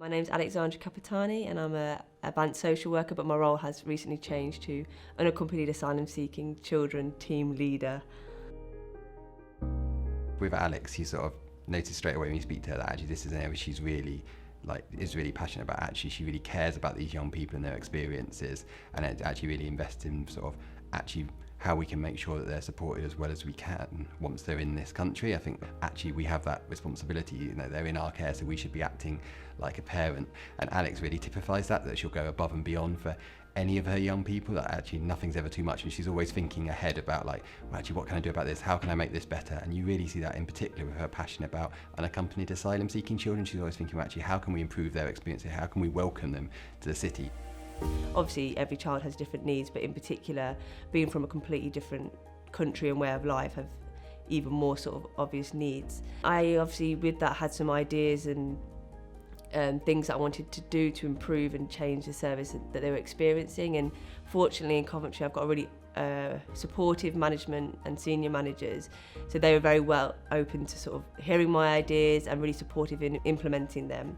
My name's Alexandra Capitani and I'm a advanced social worker, but my role has recently changed to unaccompanied asylum-seeking children team leader. With Alex, you sort of notice straight away when you speak to her that actually this is an area she's really is really passionate about. Actually, she really cares about these young people and their experiences, and it actually really invests in sort of actually how we can make sure that they're supported as well as we can once they're in this country. I think actually we have that responsibility, you know, they're in our care, so we should be acting like a parent. And Alex really typifies that she'll go above and beyond for any of her young people, that actually nothing's ever too much, and she's always thinking ahead about like, well, actually what can I do about this, how can I make this better? And you really see that in particular with her passion about unaccompanied asylum seeking children. She's always thinking, well, actually how can we improve their experience, how can we welcome them to the city? Obviously every child has different needs, but in particular being from a completely different country and way of life have even more sort of obvious needs. I obviously with that had some ideas and things that I wanted to do to improve and change the service that they were experiencing, and fortunately in Coventry I've got a really supportive management and senior managers, so they were very well open to sort of hearing my ideas and really supportive in implementing them.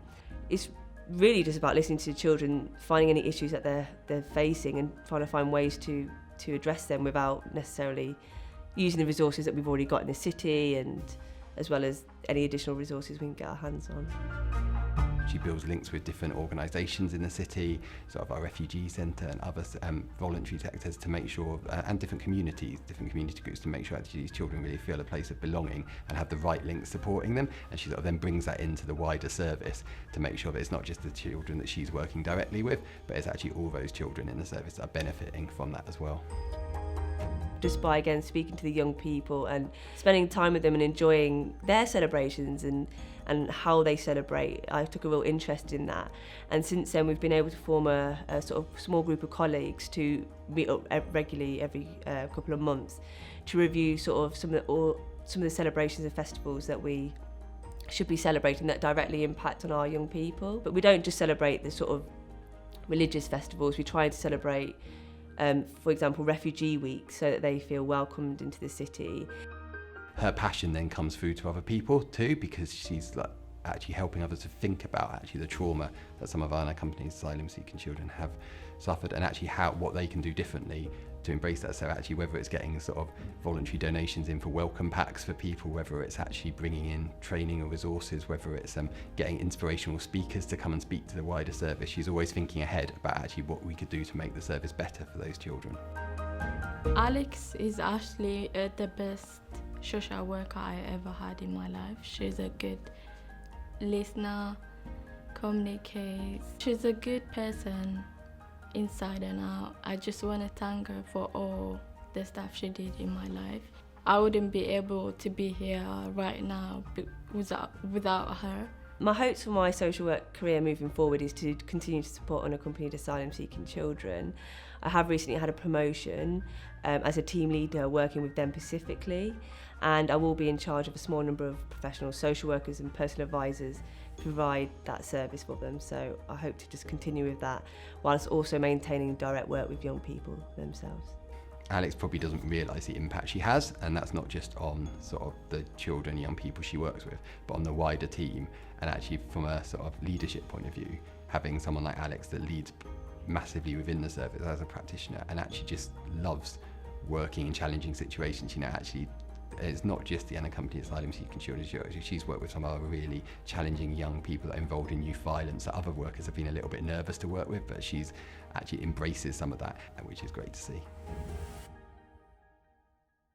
It's really just about listening to the children, finding any issues that they're facing and trying to find ways to address them without necessarily using the resources that we've already got in the city, and as well as any additional resources we can get our hands on. She builds links with different organisations in the city, sort of our Refugee Centre and other voluntary sectors to make sure, and different community groups to make sure actually these children really feel a place of belonging and have the right links supporting them. And she sort of then brings that into the wider service to make sure that it's not just the children that she's working directly with, but it's actually all those children in the service that are benefiting from that as well. Just by again speaking to the young people and spending time with them and enjoying their celebrations and how they celebrate, I took a real interest in that. And since then we've been able to form a sort of small group of colleagues to meet up regularly every couple of months to review sort of some of the celebrations and festivals that we should be celebrating that directly impact on our young people. But we don't just celebrate the sort of religious festivals, we try to celebrate for example, Refugee Week, so that they feel welcomed into the city. Her passion then comes through to other people too, because she's like actually helping others to think about actually the trauma that some of our unaccompanied asylum seeking children have suffered, and actually what they can do differently to embrace that. So actually whether it's getting sort of voluntary donations in for welcome packs for people, whether it's actually bringing in training or resources, whether it's getting inspirational speakers to come and speak to the wider service, she's always thinking ahead about actually what we could do to make the service better for those children. Alex is actually the best social worker I ever had in my life. She's a good listener, communicates. She's a good person inside and out. I just want to thank her for all the stuff she did in my life. I wouldn't be able to be here right now without her. My hopes for my social work career moving forward is to continue to support unaccompanied asylum seeking children. I have recently had a promotion as a team leader working with them specifically, and I will be in charge of a small number of professional social workers and personal advisors to provide that service for them. So I hope to just continue with that whilst also maintaining direct work with young people themselves. Alex probably doesn't realise the impact she has, and that's not just on sort of the children, young people she works with, but on the wider team. And actually from a sort of leadership point of view, having someone like Alex that leads massively within the service as a practitioner and actually just loves working in challenging situations, you know, actually it's not just the unaccompanied asylum seeking children. She's worked with some other really challenging young people that are involved in youth violence that other workers have been a little bit nervous to work with, but she's actually embraces some of that, which is great to see.